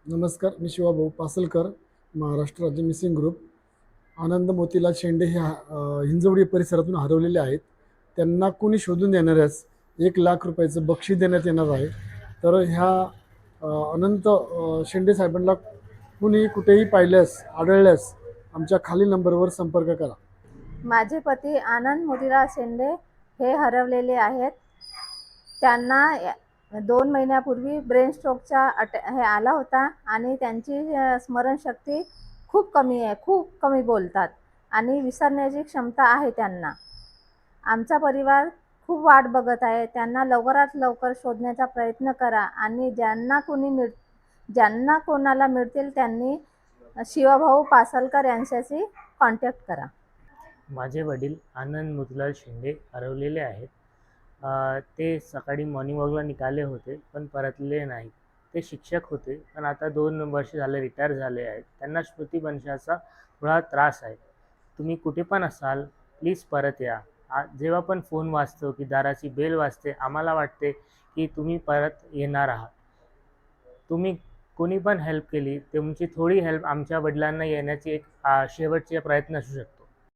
नमस्कार, मी शिवाभाऊ पासलकर, महाराष्ट्र राज्य missing group. आनंद मोतीलाल शेंडे हे हिंजवडी परिसरातून हरवलेले आहेत. त्यांना कोणी शोधून देणाऱ्यास 1,00,000 रुपयाचं बक्षीस देण्यात येणार आहे. तर ह्या अनंत शेंडे साहेबांना कुणी कुठेही पाहिल्यास आढळल्यास आमच्या खालील नंबरवर संपर्क करा. माझे पती आनंद मोतीराम शेंडे हे हरवलेले आहेत. त्यांना 2 महिन्यापूर्वी ब्रेन स्ट्रोकचा हे आला होता आणि त्यांची स्मरणशक्ती खूप कमी आहे, खूप कमी बोलतात आणि विसरण्याची क्षमता आहे त्यांना. आमचा परिवार खूप वाट बघत आहे. त्यांना लवकरात लवकर शोधण्याचा प्रयत्न करा आणि ज्यांना कोणाला मिळतील त्यांनी शिवभाऊ पासलकर यांच्याशी कॉन्टॅक्ट करा. माझे वडील आनंद मोतीलाल शेंडे हरवलेले आहेत. ते सकाळी मॉर्निंग वॉकला निघाले होते पण परतले नाही. ते शिक्षक होते पण आता 2 वर्ष झाले रिटायर झाले आहेत. त्यांना स्मृतिभ्रंशाचा थोडा त्रास आहे. तुम्ही कुठे पण असाल प्लीज परत या. जेव्हा पण फोन वाजतो की दाराची बेल वाजते आम्हाला वाटते की तुम्ही परत येणार आहात. तुम्ही कोणी पण हेल्प केली तुमची थोडी हेल्प आमच्या वडिलांना येण्याची एक शेवटचे प्रयत्न असू शकतो.